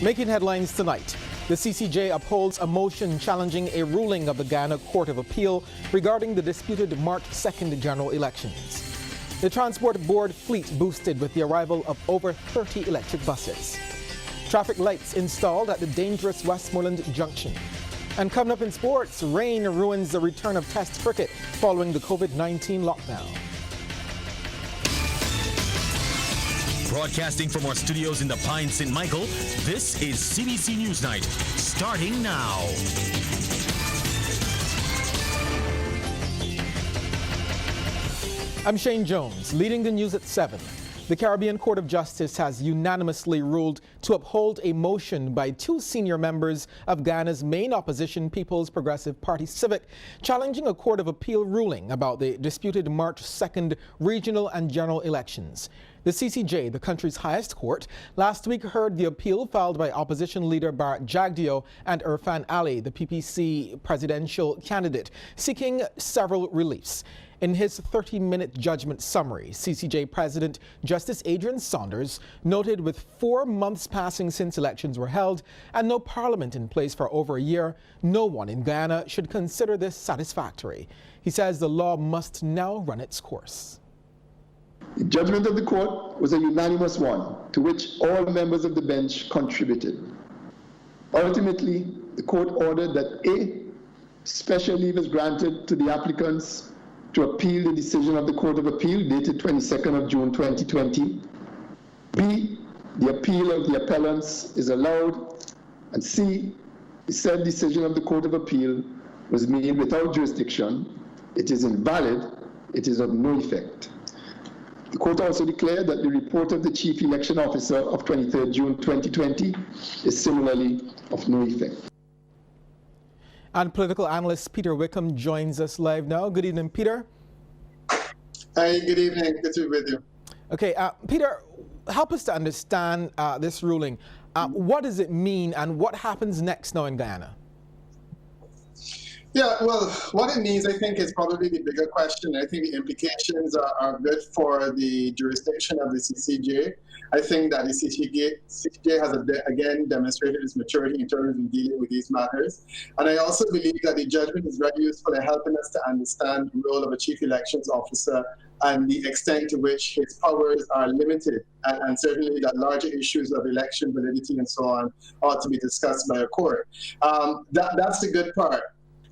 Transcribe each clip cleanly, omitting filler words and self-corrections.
Making headlines tonight, the CCJ upholds a motion challenging a ruling of the Ghana Court of Appeal regarding the disputed March 2nd general elections. The Transport Board fleet boosted with the arrival of over 30 electric buses. Traffic lights installed at the dangerous Westmoreland Junction. And coming up in sports, rain ruins the return of Test cricket following the COVID-19 lockdown. Broadcasting from our studios in the Pine St. Michael, this is CBC Newsnight, starting now. I'm Shane Jones, leading the news at 7. The Caribbean Court of Justice has unanimously ruled to uphold a motion by two senior members of Ghana's main opposition, People's Progressive Party Civic, challenging a Court of Appeal ruling about the disputed March 2nd regional and general elections. The CCJ, the country's highest court, last week heard the appeal filed by opposition leader Barrett Jagdeo and Irfan Ali, the PPC presidential candidate, seeking several reliefs. In his 30-minute judgment summary, CCJ President Justice Adrian Saunders noted with 4 months passing since elections were held and no parliament in place for over a year, no one in Ghana should consider this satisfactory. He says the law must now run its course. The judgment of the court was a unanimous one, to which all members of the bench contributed. Ultimately, the court ordered that A, special leave is granted to the applicants to appeal the decision of the Court of Appeal dated 22nd of June 2020. B, the appeal of the appellants is allowed. And C, the said decision of the Court of Appeal was made without jurisdiction. It is invalid. It is of no effect. The court also declared that the report of the Chief Election Officer of 23rd June 2020 is similarly of no effect. And political analyst Peter Wickham joins us live now. Good evening, Peter. Hi, good evening. Good to be with you. Okay, Peter, help us to understand this ruling. What does it mean and what happens next now in Ghana? Yeah, well, what it means, I think, is probably the bigger question. I think the implications are good for the jurisdiction of the CCJ. I think that the CCJ has again demonstrated its maturity in terms of dealing with these matters. And I also believe that the judgment is very useful in helping us to understand the role of a chief elections officer and the extent to which his powers are limited. And certainly that larger issues of election validity and so on ought to be discussed by a court. That's the good part.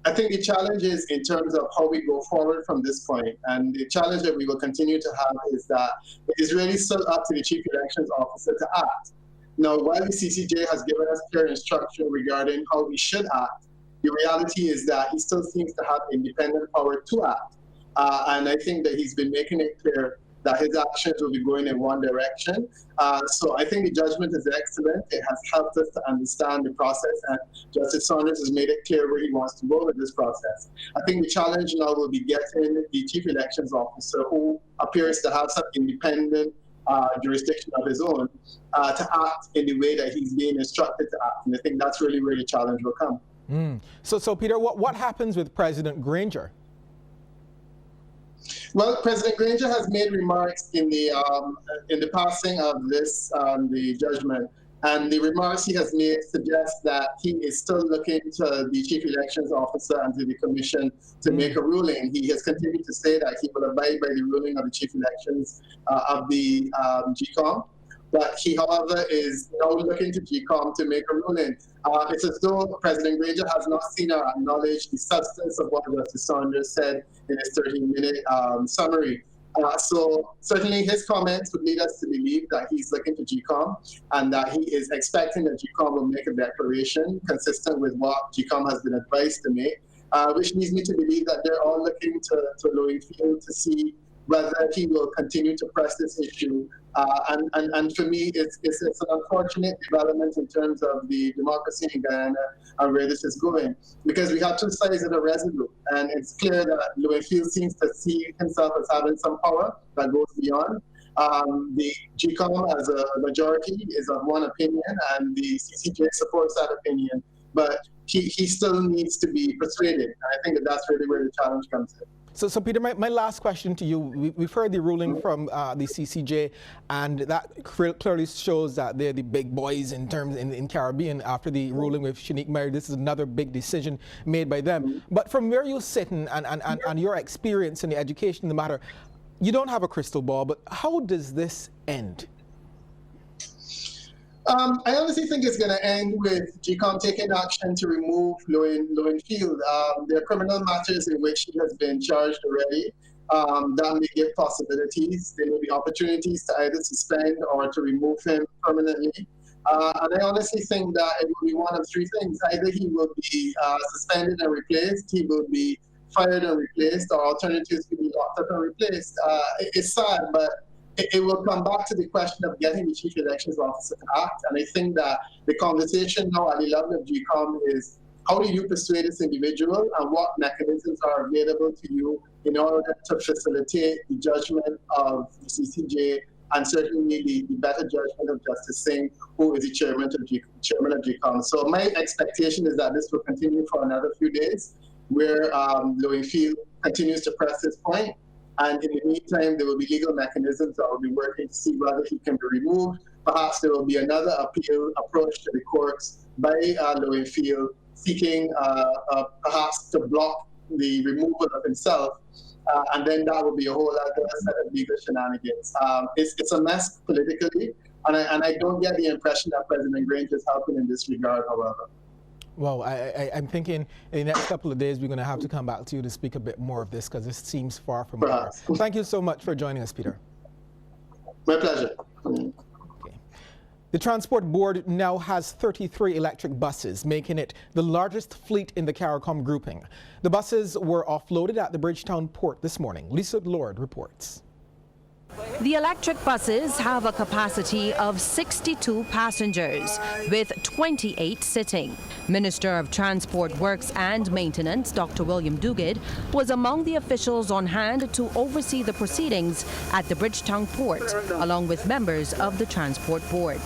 I think the challenge is in terms of how we go forward from this point. And the challenge that we will continue to have is that it is really still up to the Chief Elections Officer to act. Now, while the CCJ has given us clear instruction regarding how we should act, the reality is that he still seems to have independent power to act. And I think that he's been making it clear that his actions will be going in one direction. So I think the judgment is excellent. It has helped us to understand the process, and Justice Saunders has made it clear where he wants to go with this process. I think the challenge now will be getting the Chief Elections Officer, who appears to have some independent jurisdiction of his own, to act in the way that he's being instructed to act. And I think that's really where the challenge will come. So Peter, what happens with President Granger? Well, President Granger has made remarks in the passing of this the judgment, and the remarks he has made suggest that he is still looking to the Chief Elections Officer and to the Commission to make a ruling. He has continued to say that he will abide by the ruling of the Chief Elections of the GCOM. But he, however, is now looking to GCOM to make a ruling. It's as though President Granger has not seen or acknowledged the substance of what Justice Saunders said in his 30-minute summary. So certainly his comments would lead us to believe that he's looking to GCOM and that he is expecting that GCOM will make a declaration consistent with what GCOM has been advised to make, which leads me to believe that they're all looking to Lowenfield to see whether he will continue to press this issue. And for me, it's an unfortunate development in terms of the democracy in Guyana and where this is going, because we have two sides of the residue, and it's clear that Lowenfield seems to see himself as having some power that goes beyond. The GCOM as a majority is of one opinion, and the CCJ supports that opinion, but he still needs to be persuaded. And I think that's really where the challenge comes in. So Peter, my last question to you, we've heard the ruling from the CCJ, and that clearly shows that they're the big boys in Caribbean after the ruling with Shanique Murray. This is another big decision made by them. But from where you sit and your experience in the education in the matter, you don't have a crystal ball, but how does this end? I honestly think it's going to end with GCOM taking action to remove Lowenfield. There are criminal matters in which he has been charged already. That may give possibilities. There may be opportunities to either suspend or to remove him permanently. And I honestly think that it will be one of three things. Either he will be suspended and replaced, he will be fired and replaced, or alternatives will be locked up and replaced. It's sad, but it will come back to the question of getting the Chief Elections Officer to act. And I think that the conversation now at the level of GCOM is, how do you persuade this individual, and what mechanisms are available to you in order to facilitate the judgment of the CCJ and certainly the better judgment of Justice Singh, who is the chairman of GCOM. So my expectation is that this will continue for another few days, where Lowenfield continues to press his point. And in the meantime, there will be legal mechanisms that will be working to see whether he can be removed. Perhaps there will be another appeal approach to the courts by Lowenfield, seeking perhaps to block the removal of himself. And then that will be a whole other set of legal shenanigans. It's a mess politically, and I don't get the impression that President Granger is helping in this regard, however. Well, I'm thinking in the next couple of days we're going to have to come back to you to speak a bit more of this, because this seems far from over. Thank you so much for joining us, Peter. My pleasure. Okay. The Transport Board now has 33 electric buses, making it the largest fleet in the CARICOM grouping. The buses were offloaded at the Bridgetown port this morning. Lisa Lord reports. The electric buses have a capacity of 62 passengers, with 28 sitting. Minister of Transport Works and Maintenance, Dr. William Duguid, was among the officials on hand to oversee the proceedings at the Bridgetown port, along with members of the Transport Board.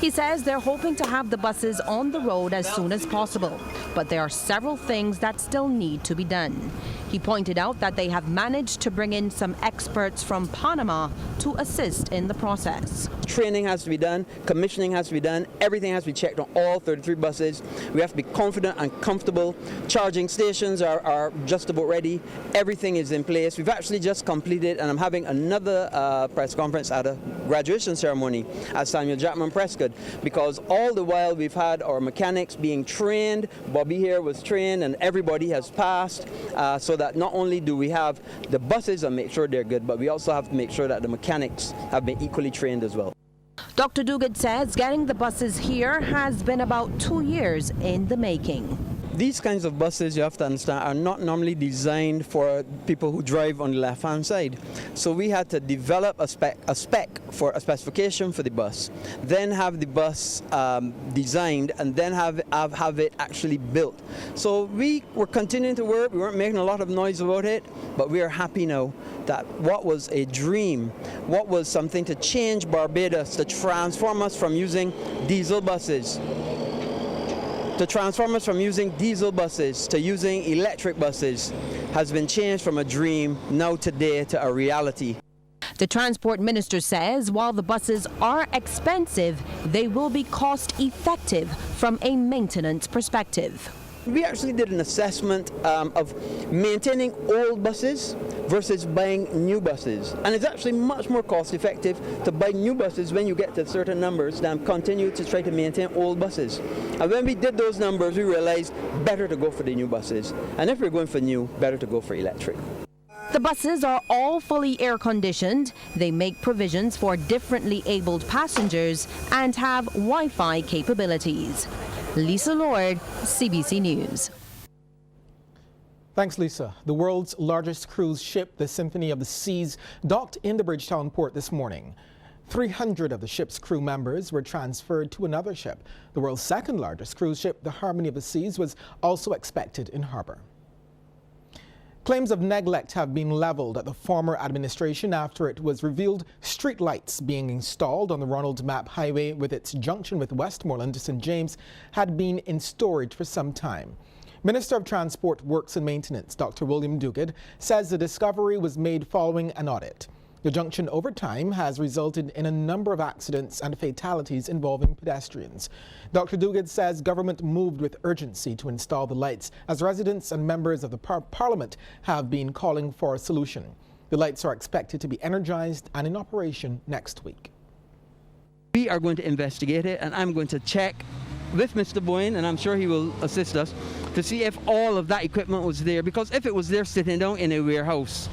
He says they're hoping to have the buses on the road as soon as possible, but there are several things that still need to be done. He pointed out that they have managed to bring in some experts from Panama to assist in the process. Training has to be done, commissioning has to be done, everything has to be checked on all 33 buses. We have to be confident and comfortable. Charging stations are just about ready. Everything is in place. We've actually just completed, and I'm having another press conference at a graduation ceremony at Samuel Jackman Prescott, because all the while we've had our mechanics being trained. Bobby here was trained, and everybody has passed, so that not only do we have the buses and make sure they're good, but we also have to make sure that the mechanics have been equally trained as well. Dr. Duguid says getting the buses here has been about 2 years in the making. These kinds of buses, you have to understand, are not normally designed for people who drive on the left-hand side. So we had to develop a spec for a specification for the bus, then have the bus designed, and then have it actually built. So we were continuing to work. We weren't making a lot of noise about it, but we are happy now that what was a dream, what was something to change Barbados, to transform us from using diesel buses, to using electric buses, has been changed from a dream now today to a reality. The Transport Minister says while the buses are expensive, they will be cost effective from a maintenance perspective. We actually did an assessment of maintaining old buses versus buying new buses. And it's actually much more cost effective to buy new buses when you get to certain numbers than continue to try to maintain old buses. And when we did those numbers, we realized better to go for the new buses. And if we're going for new, better to go for electric. The buses are all fully air-conditioned. They make provisions for differently abled passengers and have Wi-Fi capabilities. Lisa Lord, CBC News. Thanks, Lisa. The world's largest cruise ship, the Symphony of the Seas, docked in the Bridgetown port this morning. 300 of the ship's crew members were transferred to another ship. The world's second largest cruise ship, the Harmony of the Seas, was also expected in harbor. Claims of neglect have been leveled at the former administration after it was revealed street lights being installed on the Ronald Mapp Highway with its junction with Westmoreland to St. James had been in storage for some time. Minister of Transport, Works and Maintenance, Dr. William Duguid, says the discovery was made following an audit. The junction over time has resulted in a number of accidents and fatalities involving pedestrians. Dr. Duguid says government moved with urgency to install the lights as residents and members of the Parliament have been calling for a solution. The lights are expected to be energized and in operation next week. We are going to investigate it, and I'm going to check with Mr. Boyne, and I'm sure he will assist us, to see if all of that equipment was there, because if it was there sitting down in a warehouse,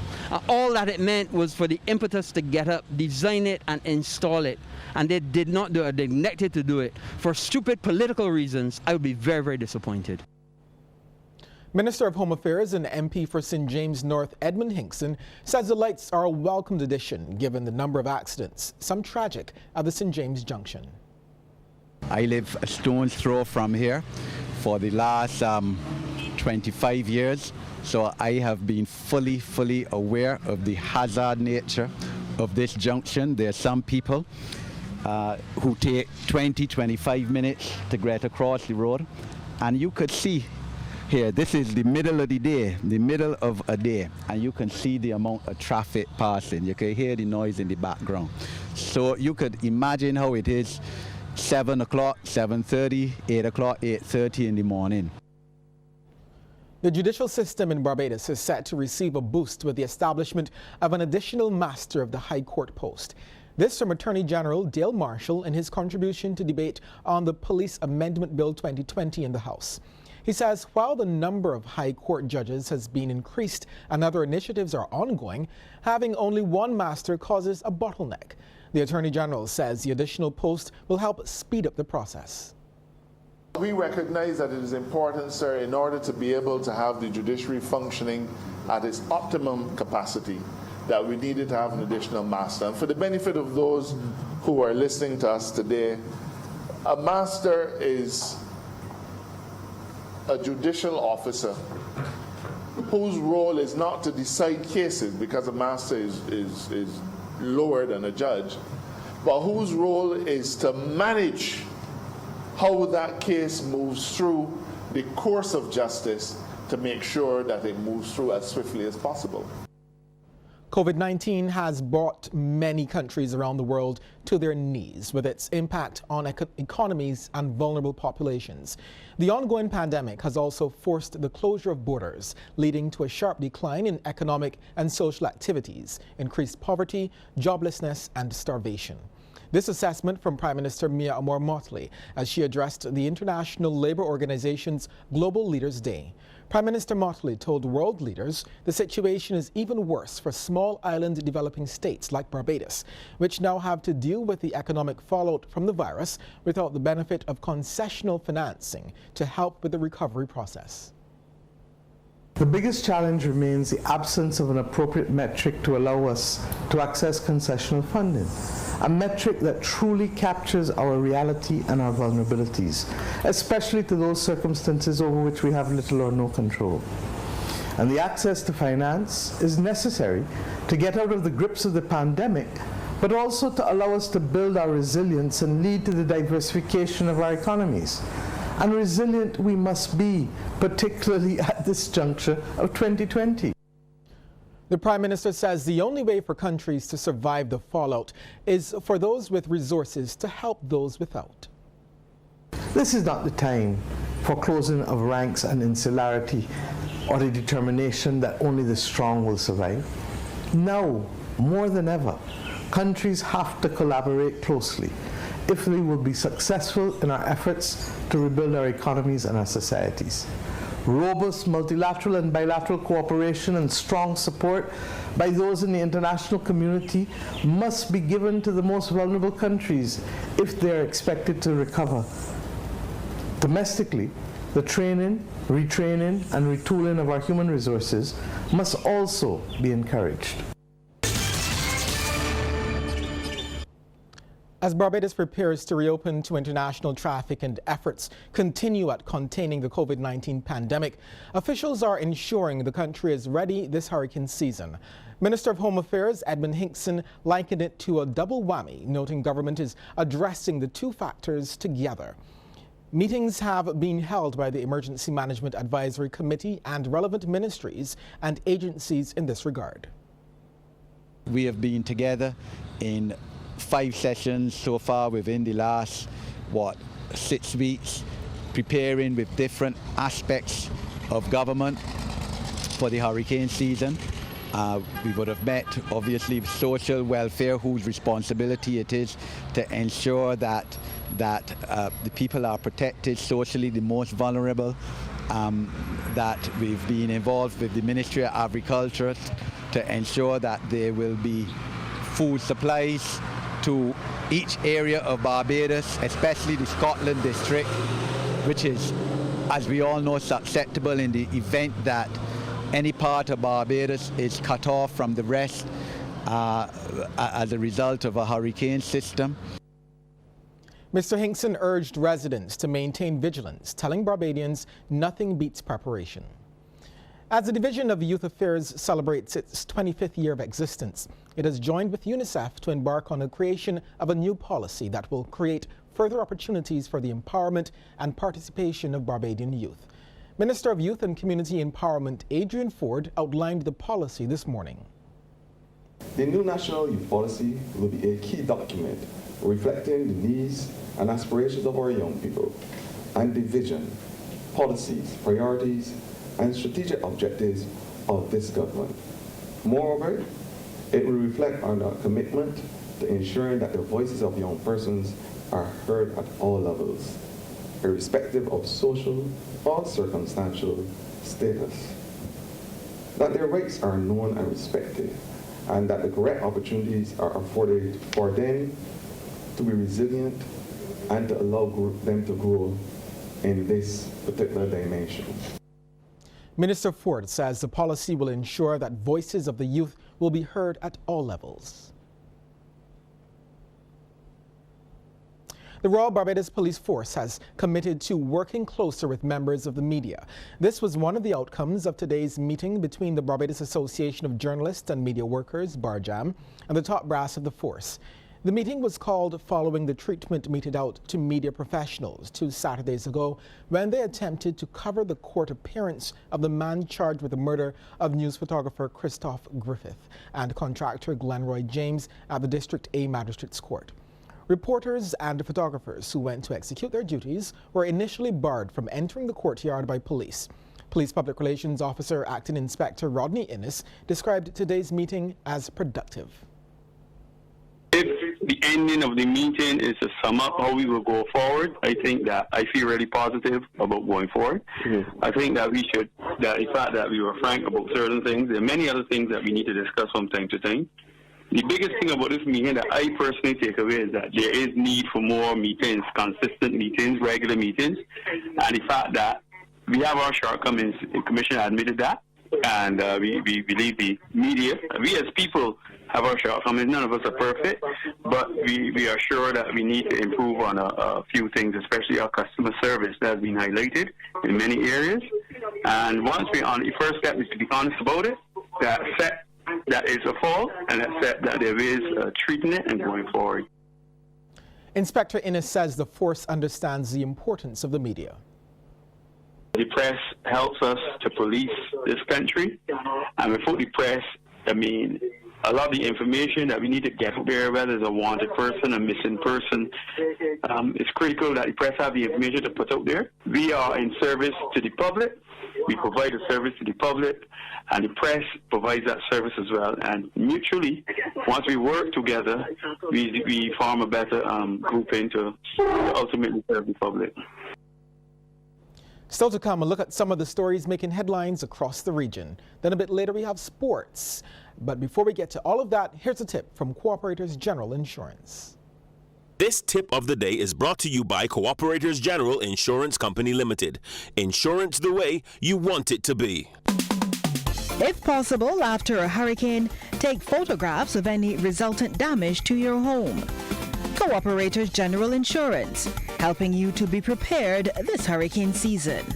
all that it meant was for the impetus to get up, design it and install it, and they did not do it, they neglected to do it for stupid political reasons. I would be very, very disappointed. Minister of Home Affairs and MP for St. James North, Edmund Hinkson, says the lights are a welcomed addition given the number of accidents, some tragic, at the St. James Junction. I live a stone's throw from here for the last 25 years, so I have been fully aware of the hazard nature of this junction. There are some people who take 20-25 minutes to get across the road, and you could see here, this is the middle of the day, and you can see the amount of traffic passing. You can hear the noise in the background. So you could imagine how it is 7 o'clock, 7:30, 8 o'clock, 8:30 in the morning. The judicial system in Barbados is set to receive a boost with the establishment of an additional master of the High Court post. This from Attorney General Dale Marshall in his contribution to debate on the Police Amendment Bill 2020 in the House. He says while the number of High Court judges has been increased and other initiatives are ongoing, having only one master causes a bottleneck. The Attorney General says the additional post will help speed up the process. We recognize that it is important, sir, in order to be able to have the judiciary functioning at its optimum capacity, that we needed to have an additional master. And for the benefit of those who are listening to us today, a master is a judicial officer whose role is not to decide cases, because a master is lower than a judge, but whose role is to manage how that case moves through the course of justice to make sure that it moves through as swiftly as possible. COVID-19 has brought many countries around the world to their knees with its impact on economies and vulnerable populations. The ongoing pandemic has also forced the closure of borders, leading to a sharp decline in economic and social activities, increased poverty, joblessness, and starvation. This assessment from Prime Minister Mia Amor-Motley as she addressed the International Labour Organization's Global Leaders Day. Prime Minister Motley told world leaders the situation is even worse for small island developing states like Barbados, which now have to deal with the economic fallout from the virus without the benefit of concessional financing to help with the recovery process. The biggest challenge remains the absence of an appropriate metric to allow us to access concessional funding, a metric that truly captures our reality and our vulnerabilities, especially to those circumstances over which we have little or no control. And the access to finance is necessary to get out of the grips of the pandemic, but also to allow us to build our resilience and lead to the diversification of our economies. And resilient we must be, particularly at this juncture of 2020. The Prime Minister says the only way for countries to survive the fallout is for those with resources to help those without. This is not the time for closing of ranks and insularity or the determination that only the strong will survive. Now, more than ever, countries have to collaborate closely if they will be successful in our efforts to rebuild our economies and our societies. Robust multilateral and bilateral cooperation and strong support by those in the international community must be given to the most vulnerable countries if they are expected to recover. Domestically, the training, retraining, and retooling of our human resources must also be encouraged. As Barbados prepares to reopen to international traffic and efforts continue at containing the COVID-19 pandemic, officials are ensuring the country is ready this hurricane season. Minister of Home Affairs Edmund Hinkson likened it to a double whammy, noting government is addressing the two factors together. Meetings have been held by the Emergency Management Advisory Committee and relevant ministries and agencies in this regard. We have been together in 5 sessions so far within the last, 6 weeks, preparing with different aspects of government for the hurricane season. We would have met, obviously, social welfare, whose responsibility it is to ensure that the people are protected, socially the most vulnerable, that we've been involved with the Ministry of Agriculture to ensure that there will be food supplies to each area of Barbados, especially the Scotland district, which is, as we all know, susceptible in the event that any part of Barbados is cut off from the rest as a result of a hurricane system. Mr. Hinkson urged residents to maintain vigilance, telling Barbadians nothing beats preparation. As the Division of Youth Affairs celebrates its 25th year of existence, it has joined with UNICEF to embark on the creation of a new policy that will create further opportunities for the empowerment and participation of Barbadian youth. Minister of Youth and Community Empowerment Adrian Ford outlined the policy this morning. The new National Youth Policy will be a key document reflecting the needs and aspirations of our young people and the vision, policies, priorities, and strategic objectives of this government. Moreover, it will reflect on our commitment to ensuring that the voices of young persons are heard at all levels, irrespective of social or circumstantial status, that their rights are known and respected, and that the correct opportunities are afforded for them to be resilient and to allow them to grow in this particular dimension. Minister Ford says the policy will ensure that voices of the youth will be heard at all levels. The Royal Barbados Police Force has committed to working closer with members of the media. This was one of the outcomes of today's meeting between the Barbados Association of Journalists and Media Workers, BARJAM, and the top brass of the force. The meeting was called following the treatment meted out to media professionals 2 Saturdays ago when they attempted to cover the court appearance of the man charged with the murder of news photographer Christoph Griffith and contractor Glenroy James at the District A Magistrates Court. Reporters and photographers who went to execute their duties were initially barred from entering the courtyard by police. Police Public Relations Officer Acting Inspector Rodney Innes described today's meeting as productive. If the ending of the meeting is to sum up how we will go forward, I think that I feel really positive about going forward. I think that we should, that the fact that we were frank about certain things, there are many other things that we need to discuss from time to time. The biggest thing about this meeting that I personally take away is that there is need for more meetings, consistent meetings, regular meetings, and the fact that we have our shortcomings, the Commission admitted that, and we believe the media, we as people have our shortcomings. None of us are perfect, but we are sure that we need to improve on a few things, especially our customer service that has been highlighted in many areas. And once we're on, the first step is to be honest about it, that is a fault, and accept that there is treating it and going forward. Inspector Innes says the force understands the importance of the media. The press helps us to police this country, and without the press, I mean, a lot of the information that we need to get there, whether it's a wanted person, a missing person, it's critical that the press have the information to put out there. We are in service to the public. We provide a service to the public, and the press provides that service as well. And mutually, once we work together, we form a better grouping to ultimately serve the public. Still to come, a look at some of the stories making headlines across the region. Then a bit later we have sports. But before we get to all of that, here's a tip from Cooperators General Insurance. This tip of the day is brought to you by Cooperators General Insurance Company Limited. Insurance the way you want it to be. If possible, after a hurricane, take photographs of any resultant damage to your home. Cooperators General Insurance, helping you to be prepared this hurricane season.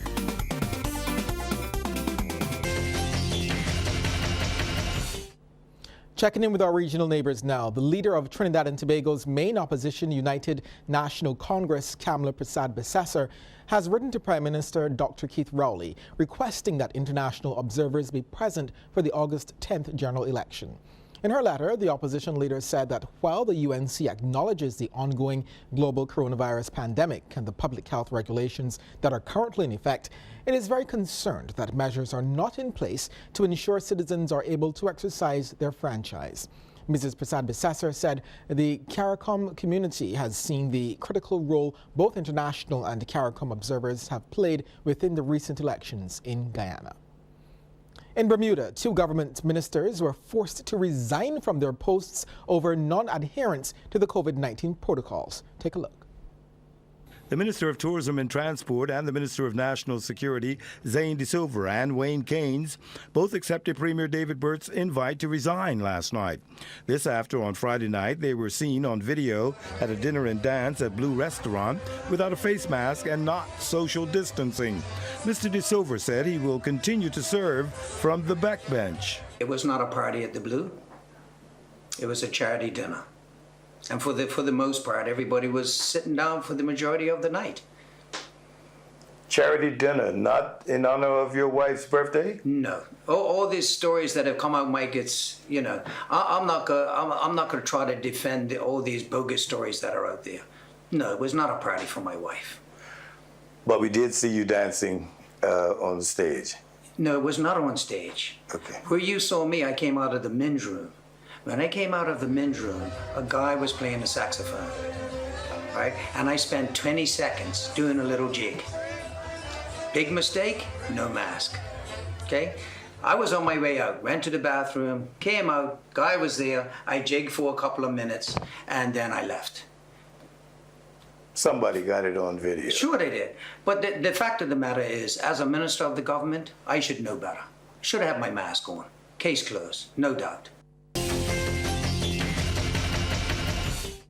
Checking in with our regional neighbors now, the leader of Trinidad and Tobago's main opposition, United National Congress, Kamala Prasad-Bissessar, has written to Prime Minister Dr. Keith Rowley requesting that international observers be present for the August 10th general election. In her letter, the opposition leader said that while the UNC acknowledges the ongoing global coronavirus pandemic and the public health regulations that are currently in effect, it is very concerned that measures are not in place to ensure citizens are able to exercise their franchise. Mrs. Prasad-Bissessar said the CARICOM community has seen the critical role both international and CARICOM observers have played within the recent elections in Guyana. In Bermuda, 2 government ministers were forced to resign from their posts over non-adherence to the COVID-19 protocols. Take a look. The Minister of Tourism and Transport and the Minister of National Security, Zane De Silva, and Wayne Keynes both accepted Premier David Bert's invite to resign last night. This after on Friday night they were seen on video at a dinner and dance at Blue Restaurant without a face mask and not social distancing. Mr. De Silva said he will continue to serve from the backbench. It was not a party at the Blue. It was a charity dinner. And for the most part, everybody was sitting down for the majority of the night. Charity dinner, not in honor of your wife's birthday? No. All these stories that have come out, Mike, it's, you know, I'm not going to try to defend all these bogus stories that are out there. No, it was not a party for my wife. But we did see you dancing on the stage. No, it was not on stage. Okay. Where you saw me, I came out of the men's room. When I came out of the men's room, a guy was playing the saxophone, right? And I spent 20 seconds doing a little jig. Big mistake, no mask, okay? I was on my way out, went to the bathroom, came out, guy was there, I jigged for a couple of minutes, and then I left. Somebody got it on video. Sure they did. But the fact of the matter is, as a minister of the government, I should know better. Should have had my mask on. Case closed, no doubt.